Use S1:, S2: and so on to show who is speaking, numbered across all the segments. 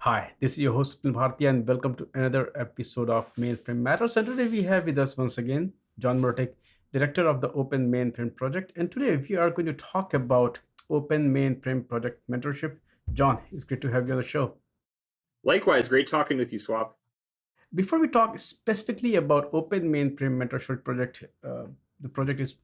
S1: Hi, this is your host Bharti, and welcome to another episode of Mainframe Matters. And today we have with us once again John Mertic, director of the Open Mainframe Project. And today we are going to talk about Open Mainframe Project mentorship. John, it's great to have you on the show.
S2: Likewise, great talking with you, Swap.
S1: Before we talk specifically about Open Mainframe Mentorship Project, the project is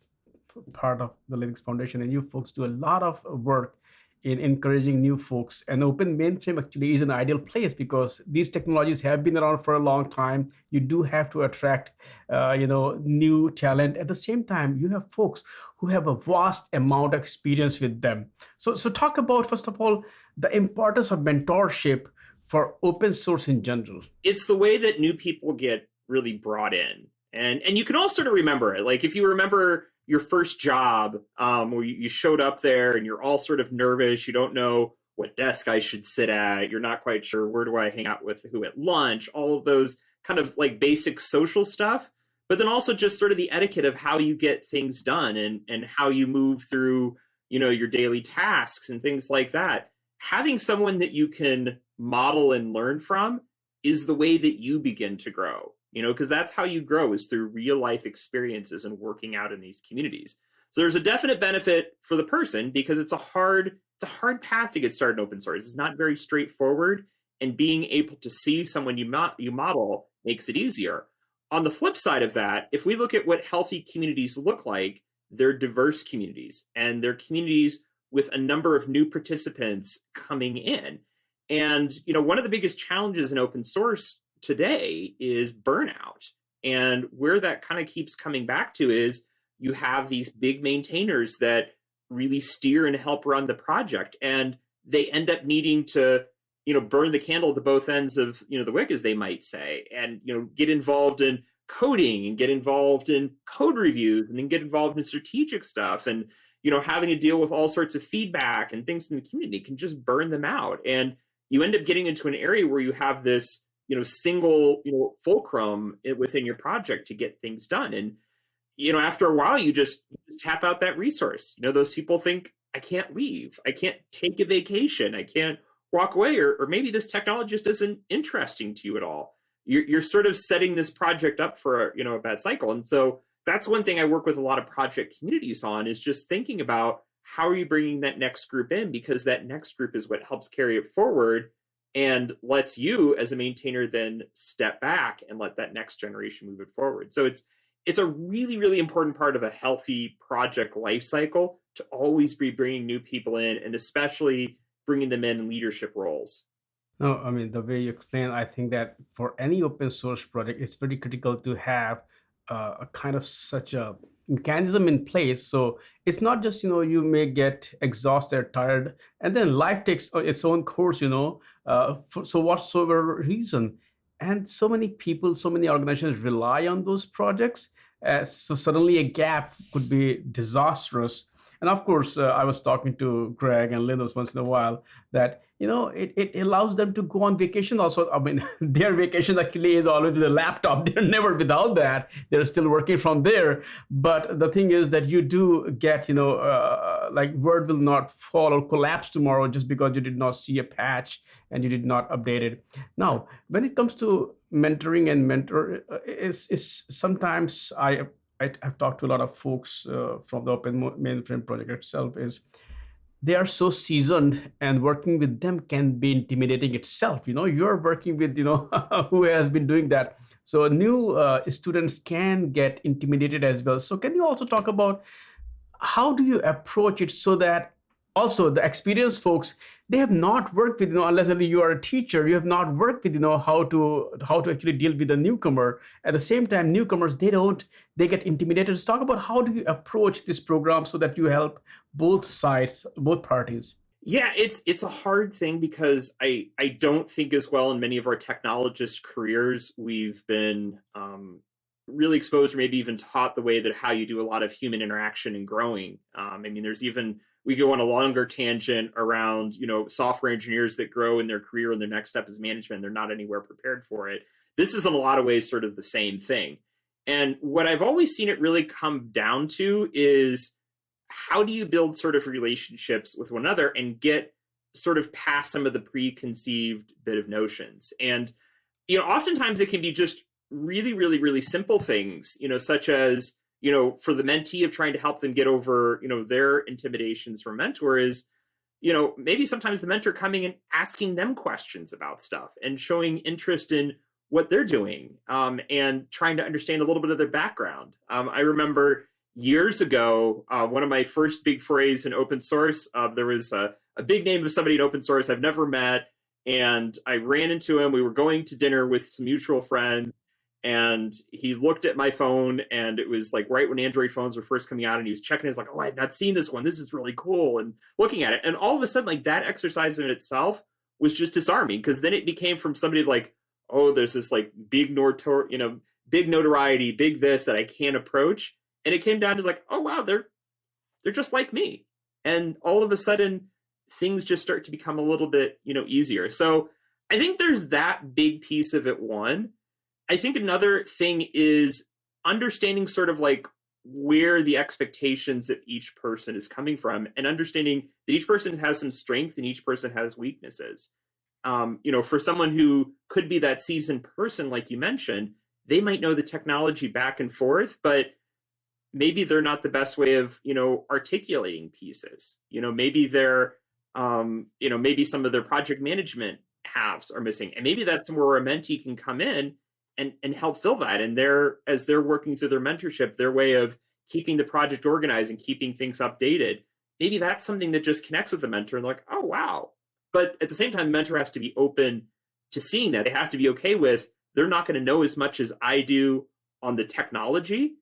S1: part of the Linux Foundation, and you folks do a lot of work in encouraging new folks. And Open Mainframe actually is an ideal place because these technologies have been around for a long time. You do have to attract, new talent. At the same time, you have folks who have a vast amount of experience with them. So talk about first of all the importance of mentorship for open source in general.
S2: It's the way that new people get really brought in. And you can all sort of remember it. Like if you remember your first job where you showed up there and you're all sort of nervous, you don't know what desk I should sit at, you're not quite sure where do I hang out with who at lunch, all of those kind of like basic social stuff, but then also just sort of the etiquette of how you get things done and how you move through, your daily tasks and things like that. Having someone that you can model and learn from is the way that you begin to grow, because that's how you grow, is through real life experiences and working out in these communities. So there's a definite benefit for the person because it's a hard path to get started in open source. It's not very straightforward, and being able to see someone you model makes it easier. On the flip side of that, if we look at what healthy communities look like, they're diverse communities, and they're communities with a number of new participants coming in. And one of the biggest challenges in open source today is burnout. And where that kind of keeps coming back to is you have these big maintainers that really steer and help run the project, and they end up needing to burn the candle at the both ends of the wick, as they might say, and get involved in coding and get involved in code reviews and then get involved in strategic stuff, and having to deal with all sorts of feedback and things in the community can just burn them out. And you end up getting into an area where you have this, single, fulcrum within your project to get things done. And, after a while, you just tap out that resource. Those people think, I can't leave. I can't take a vacation. I can't walk away. Or maybe this technology just isn't interesting to you at all. You're sort of setting this project up for, a bad cycle. And so that's one thing I work with a lot of project communities on, is just thinking about how are you bringing that next group in, because that next group is what helps carry it forward and lets you as a maintainer then step back and let that next generation move it forward. So it's a really, really important part of a healthy project life cycle to always be bringing new people in, and especially bringing them in leadership roles.
S1: No, I mean, the way you explain, I think that for any open source project, it's very critical to have a kind of such a mechanism in place. So it's not just, you may get exhausted, tired, and then life takes its own course, so whatsoever reason. And so many people, so many organizations rely on those projects. So suddenly a gap could be disastrous. And of course, I was talking to Greg and Linus once in a while that, it allows them to go on vacation also. I mean, their vacation actually is always with a laptop. They're never without that. They're still working from there. But the thing is that you do get, like Word will not fall or collapse tomorrow just because you did not see a patch and you did not update it. Now, when it comes to mentoring and mentor, it's sometimes I've talked to a lot of folks from the Open Mainframe Project itself, is they are so seasoned, and working with them can be intimidating itself. You're working with, who has been doing that. So new students can get intimidated as well. So can you also talk about how do you approach it so that also the experienced folks, they have not worked with, unless you are a teacher, you have not worked with, how to actually deal with a newcomer. At the same time, newcomers, they get intimidated. Let's talk about how do you approach this program so that you help both sides, both parties.
S2: Yeah, it's a hard thing because I don't think as well in many of our technologist careers we've been really exposed or maybe even taught the way that how you do a lot of human interaction and growing. I mean, there's even, we go on a longer tangent around, software engineers that grow in their career and their next step is management. They're not anywhere prepared for it. This is in a lot of ways sort of the same thing. And what I've always seen it really come down to is how do you build sort of relationships with one another and get sort of past some of the preconceived bit of notions. And, oftentimes it can be just really, really, really simple things, such as, for the mentee of trying to help them get over, their intimidations from mentor is, maybe sometimes the mentor coming and asking them questions about stuff and showing interest in what they're doing, and trying to understand a little bit of their background. I remember years ago, one of my first big forays in open source, there was a big name of somebody in open source I've never met. And I ran into him. We were going to dinner with some mutual friends. And he looked at my phone, and it was like right when Android phones were first coming out, and he was checking it. He's like, "Oh, I've not seen this one. This is really cool." And looking at it, and all of a sudden, like that exercise in itself was just disarming, because then it became from somebody like, "Oh, there's this like big big notoriety, big this that I can't approach," and it came down to like, "Oh wow, they're just like me," and all of a sudden, things just start to become a little bit easier. So I think there's that big piece of it. One. I think another thing is understanding sort of like where the expectations of each person is coming from, and understanding that each person has some strength and each person has weaknesses. For someone who could be that seasoned person, like you mentioned, they might know the technology back and forth, but maybe they're not the best way of, articulating pieces. Maybe they're, maybe some of their project management halves are missing. And maybe that's where a mentee can come in and help fill that. And as they're working through their mentorship, their way of keeping the project organized and keeping things updated, maybe that's something that just connects with the mentor and like, oh, wow. But at the same time, the mentor has to be open to seeing that. They have to be okay with, they're not going to know as much as I do on the technology,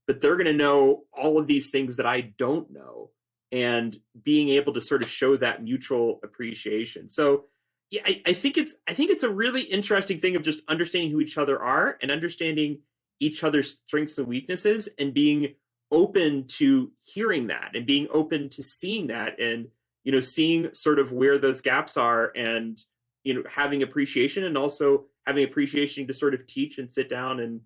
S2: but they're going to know all of these things that I don't know, and being able to sort of show that mutual appreciation. So yeah, I think it's a really interesting thing of just understanding who each other are and understanding each other's strengths and weaknesses, and being open to hearing that and being open to seeing that, and seeing sort of where those gaps are, and having appreciation, and also having appreciation to sort of teach and sit down and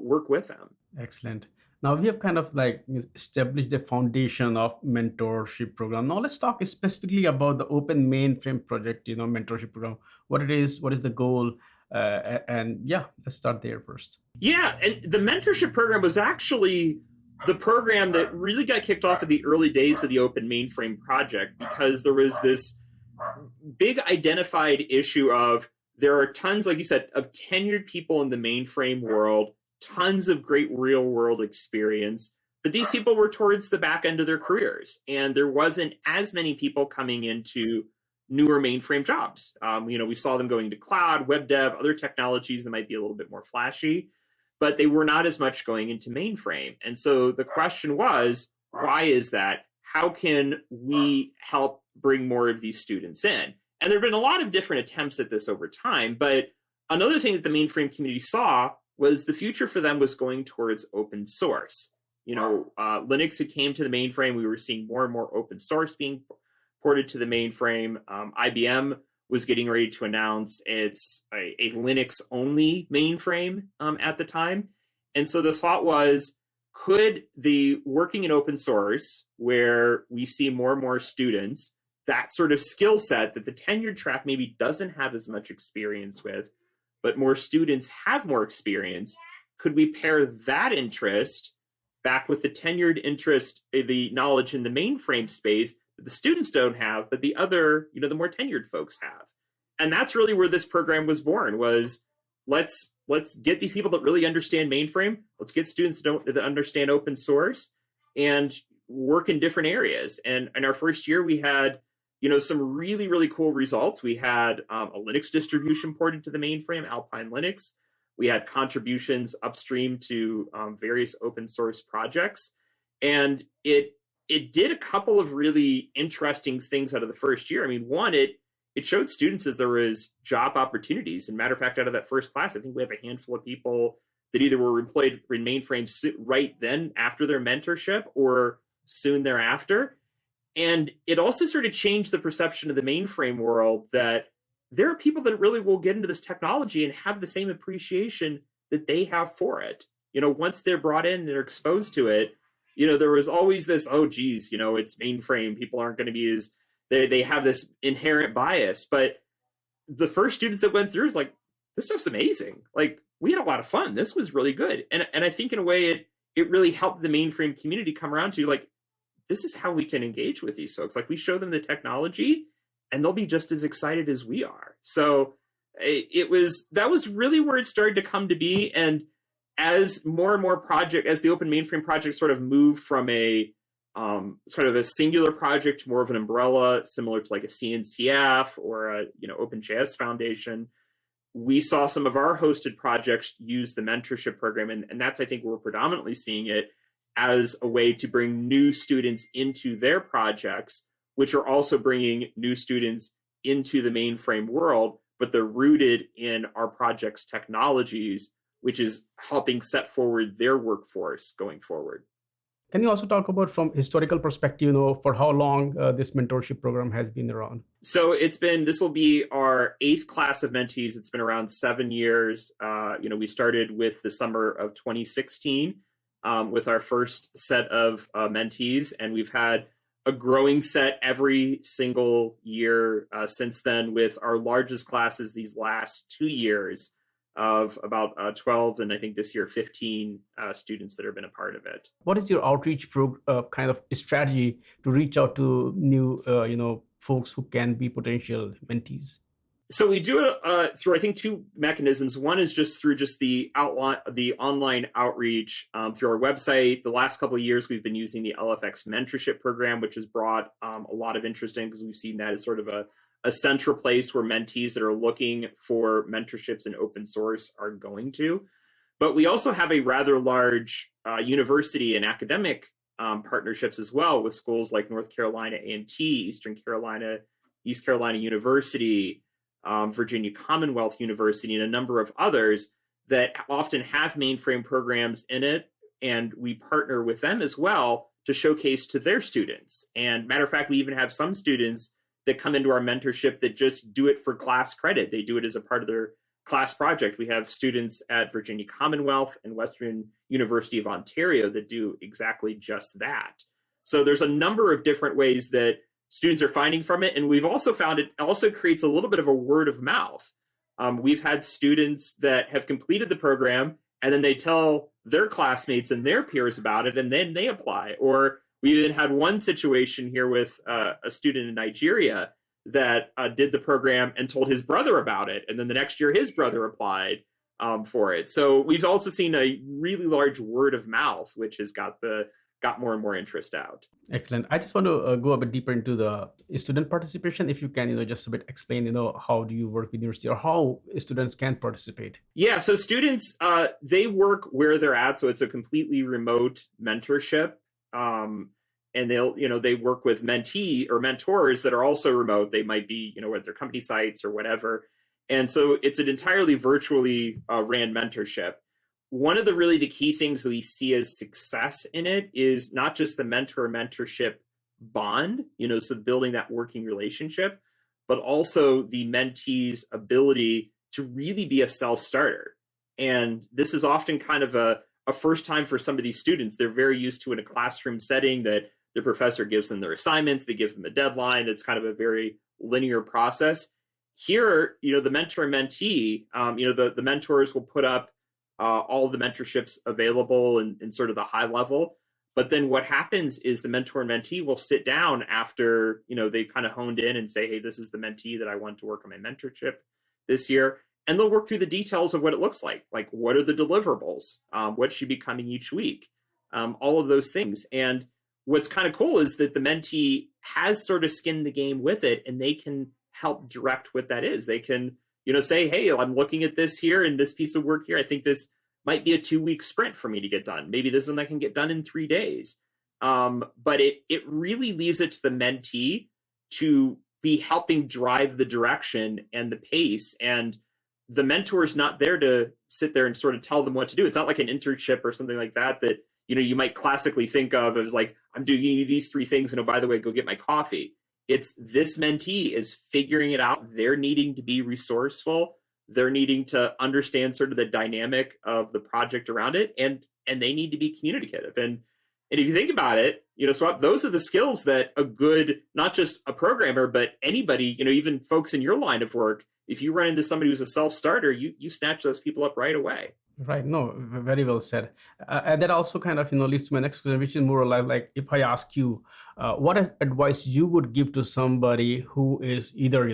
S2: work with them.
S1: Excellent. Now we have kind of like established the foundation of mentorship program. Now let's talk specifically about the Open Mainframe Project, mentorship program. What it is, what is the goal, and yeah, let's start there first.
S2: Yeah, and the mentorship program was actually the program that really got kicked off in the early days of the Open Mainframe Project, because there was this big identified issue of, there are tons, like you said, of tenured people in the mainframe world, tons of great real world experience, but these people were towards the back end of their careers, and there wasn't as many people coming into newer mainframe jobs. We saw them going to cloud, web dev, other technologies that might be a little bit more flashy, but they were not as much going into mainframe. And so the question was, why is that? How can we help bring more of these students in? And there have been a lot of different attempts at this over time, but another thing that the mainframe community saw was the future for them was going towards open source. Linux had came to the mainframe. We were seeing more and more open source being ported to the mainframe. IBM was getting ready to announce it's a Linux-only mainframe at the time. And so the thought was, could the working in open source, where we see more and more students, that sort of skill set that the tenured track maybe doesn't have as much experience with, but more students have more experience, could we pair that interest back with the tenured interest, the knowledge in the mainframe space that the students don't have, but the other, the more tenured folks have? And that's really where this program was born, was let's get these people that really understand mainframe. Let's get students that understand open source and work in different areas. And in our first year, we had some really, really cool results. We had a Linux distribution ported to the mainframe, Alpine Linux. We had contributions upstream to various open source projects. And it did a couple of really interesting things out of the first year. I mean, one, it showed students that there was job opportunities. And matter of fact, out of that first class, I think we have a handful of people that either were employed in mainframe right then after their mentorship or soon thereafter. And it also sort of changed the perception of the mainframe world that there are people that really will get into this technology and have the same appreciation that they have for it. Once they're brought in and they're exposed to it, there was always this, oh, geez, it's mainframe. People aren't going to be as, they have this inherent bias. But the first students that went through is like, this stuff's amazing. Like, we had a lot of fun. This was really good. And I think in a way it really helped the mainframe community come around to like, this is how we can engage with these folks. Like, we show them the technology and they'll be just as excited as we are. So that was really where it started to come to be. And as more and more as the Open Mainframe Project sort of moved from a sort of a singular project to more of an umbrella, similar to like a CNCF or a OpenJS Foundation, we saw some of our hosted projects use the mentorship program, and that's, I think, where we're predominantly seeing it as a way to bring new students into their projects, which are also bringing new students into the mainframe world, but they're rooted in our project's technologies, which is helping set forward their workforce going forward.
S1: Can you also talk about from historical perspective, for how long this mentorship program has been around?
S2: So this will be our 8th class of mentees. It's been around 7 years. We started with the summer of 2016 with our first set of mentees, and we've had a growing set every single year since then, with our largest classes these last 2 years of about 12, and I think this year 15 students that have been a part of it.
S1: What is your outreach kind of strategy to reach out to new, folks who can be potential mentees?
S2: So we do it through, I think, 2 mechanisms. One is just through the online outreach through our website. The last couple of years, we've been using the LFX mentorship program, which has brought a lot of interest in, because we've seen that as sort of a central place where mentees that are looking for mentorships in open source are going to. But we also have a rather large university and academic partnerships as well, with schools like North Carolina A&T, East Carolina University, Virginia Commonwealth University, and a number of others that often have mainframe programs in it. And we partner with them as well to showcase to their students. And matter of fact, we even have some students that come into our mentorship that just do it for class credit. They do it as a part of their class project. We have students at Virginia Commonwealth and Western University of Ontario that do exactly just that. So there's a number of different ways that students are finding from it. And we've also found it also creates a little bit of a word of mouth. We've had students that have completed the program, and then they tell their classmates and their peers about it, and then they apply. Or we even had one situation here with a student in Nigeria that did the program and told his brother about it. And then the next year, his brother applied for it. So we've also seen a really large word of mouth, which has got more and more interest out.
S1: Excellent. I just want to go a bit deeper into the student participation. If you can, just a bit explain, how do you work with university, or how students can participate?
S2: Yeah, so students, they work where they're at. So it's a completely remote mentorship. And they work with mentee or mentors that are also remote. They might be, at their company sites or whatever. And so it's an entirely virtually ran mentorship. One of the key things that we see as success in it is not just the mentor-mentorship bond, so building that working relationship, but also the mentee's ability to really be a self-starter. And this is often kind of a first time for some of these students. They're very used to in a classroom setting that the professor gives them their assignments, they give them a deadline. It's kind of a very linear process. Here, the mentor and mentee, the mentors will put up all of the mentorships available in sort of the high level. But then what happens is the mentor and mentee will sit down after, they've kind of honed in and say, hey, this is the mentee that I want to work on my mentorship this year. And they'll work through the details of what it looks like what are the deliverables? What should be coming each week? All of those things. And what's kind of cool is that the mentee has sort of skinned the game with it, and they can help direct what that is. They can, say, hey, I'm looking at this here and this piece of work here. I think this might be a 2-week sprint for me to get done. Maybe this one I can get done in 3 days. But it really leaves it to the mentee to be helping drive the direction and the pace. And the mentor is not there to sit there and sort of tell them what to do. It's not like an internship or something like that you might classically think of as like, I'm doing these 3 things, and oh, by the way, go get my coffee. It's this mentee is figuring it out. They're needing to be resourceful. They're needing to understand sort of the dynamic of the project around it, and they need to be communicative. And And if you think about it, Swap, those are the skills that a good, not just a programmer, but anybody, even folks in your line of work, if you run into somebody who's a self-starter, you snatch those people up right away.
S1: Right. No, very well said. And that also kind of, leads to my next question, which is more or less like if I ask you, what advice you would give to somebody who is either,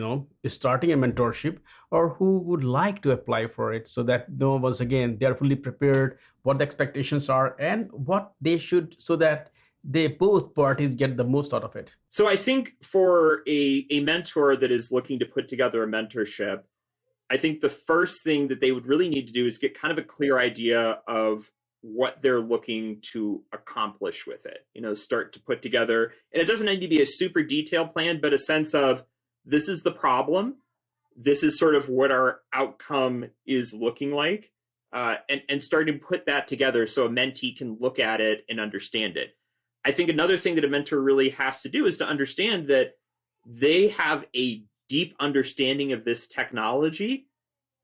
S1: is starting a mentorship or who would like to apply for it, so that, once again, they are fully prepared, what the expectations are and what they should, so that they both parties get the most out of it.
S2: So I think for a mentor that is looking to put together a mentorship, I think the first thing that they would really need to do is get kind of a clear idea of what they're looking to accomplish with it. Start to put together, and it doesn't need to be a super detailed plan, but a sense of, this is the problem, this is sort of what our outcome is looking like, and start to put that together so a mentee can look at it and understand it. I think another thing that a mentor really has to do is to understand that they have a deep understanding of this technology.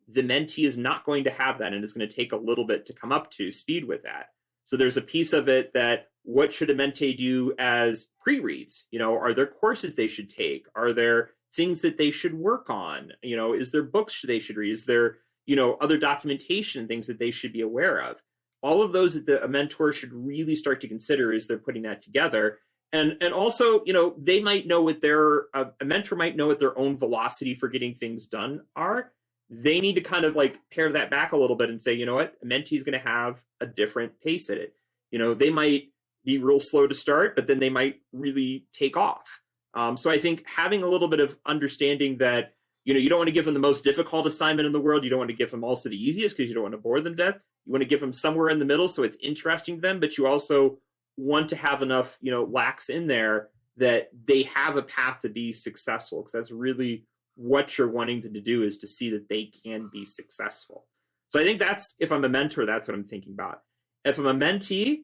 S2: The mentee is not going to have that, and it's going to take a little bit to come up to speed with that. So there's a piece of it that, what should a mentee do as pre-reads? Are there courses they should take? Are there things that they should work on? Is there books they should read? Is there, other documentation, things that they should be aware of? All of those that a mentor should really start to consider as they're putting that together. And also, they might know what a mentor might know what their own velocity for getting things done are. They need to kind of like pare that back a little bit and say, you know what, a mentee is going to have a different pace at it. They might be real slow to start, but then they might really take off. So I think having a little bit of understanding that, you don't want to give them the most difficult assignment in the world. You don't want to give them also the easiest, because you don't want to bore them to death. You want to give them somewhere in the middle so it's interesting to them, but you also want to have enough, lacks in there that they have a path to be successful, because that's really what you're wanting them to do, is to see that they can be successful. So I think that's, if I'm a mentor, that's what I'm thinking about. If I'm a mentee,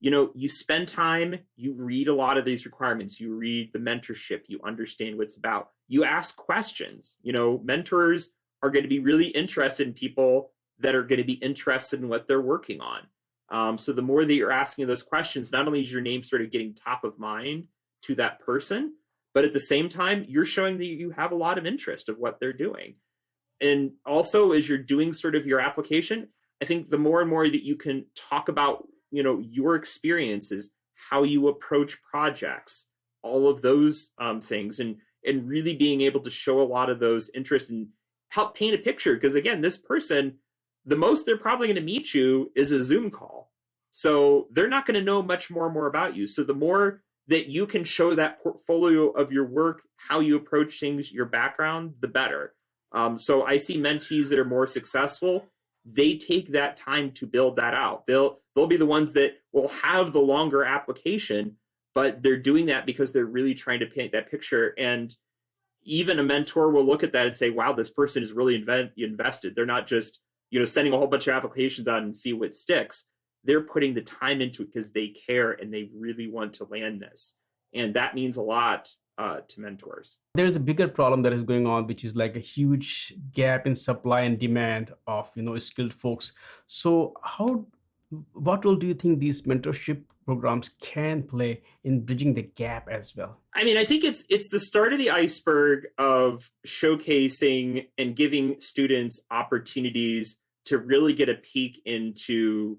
S2: you spend time, you read a lot of these requirements, you read the mentorship, you understand what it's about, you ask questions. Mentors are going to be really interested in people that are going to be interested in what they're working on. So the more that you're asking those questions, not only is your name sort of getting top of mind to that person, but at the same time, you're showing that you have a lot of interest of what they're doing. And also, as you're doing sort of your application, I think the more and more that you can talk about, your experiences, how you approach projects, all of those things, and really being able to show a lot of those interests and help paint a picture. Because again, this person, the most they're probably going to meet you is a Zoom call. So they're not going to know much more about you. So the more that you can show that portfolio of your work, how you approach things, your background, the better. So I see mentees that are more successful. They take that time to build that out. They'll be the ones that will have the longer application, but they're doing that because they're really trying to paint that picture. And even a mentor will look at that and say, wow, this person is really invested. They're not just, sending a whole bunch of applications out and see what sticks. They're putting the time into it because they care and they really want to land this. And that means a lot to mentors.
S1: There's a bigger problem that is going on, which is like a huge gap in supply and demand of, skilled folks. So what role do you think these mentorship programs can play in bridging the gap as well?
S2: I mean, I think it's the start of the iceberg of showcasing and giving students opportunities to really get a peek into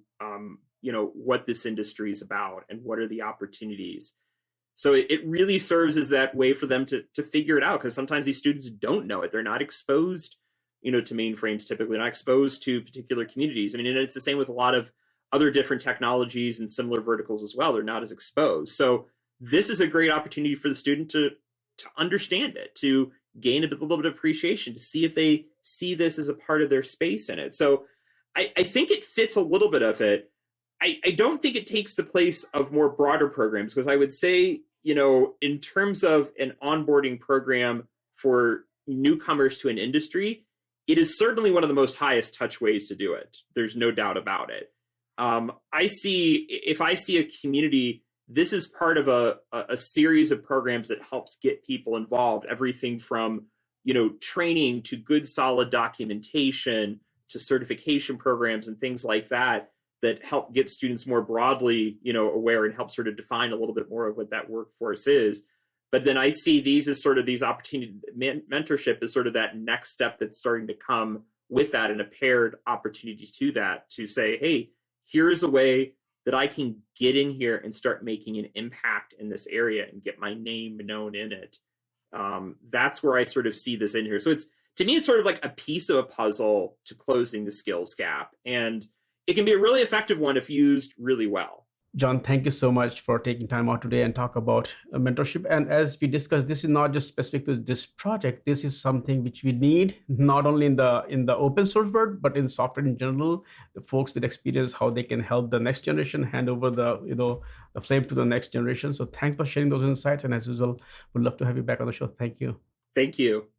S2: what this industry is about and what are the opportunities. So it really serves as that way for them to figure it out, because sometimes these students don't know it. They're not exposed, to mainframes, typically not exposed to particular communities. I mean, and it's the same with a lot of other different technologies and similar verticals as well. They're not as exposed. So this is a great opportunity for the student to understand it, to gain a little bit of appreciation, to see if they see this as a part of their space in it. So I think it fits a little bit of it. I don't think it takes the place of more broader programs, because I would say, in terms of an onboarding program for newcomers to an industry, it is certainly one of the most highest touch ways to do it. There's no doubt about it. If I see a community, this is part of a series of programs that helps get people involved, everything from, training to good solid documentation to certification programs and things like that that help get students more broadly, aware and help sort of define a little bit more of what that workforce is. But then I see these as sort of these opportunity mentorship is sort of that next step that's starting to come with that, and a paired opportunity to that, to say, hey, here's a way that I can get in here and start making an impact in this area and get my name known in it. That's where I sort of see this in here. So it's, to me, it's sort of like a piece of a puzzle to closing the skills gap. And it can be a really effective one if used really well.
S1: John, thank you so much for taking time out today and talk about mentorship. And as we discussed, this is not just specific to this project. This is something which we need not only in the open source world, but in software in general. The folks with experience, how they can help the next generation, hand over the flame to the next generation. So thanks for sharing those insights. And as usual, we'd love to have you back on the show. Thank you.
S2: Thank you.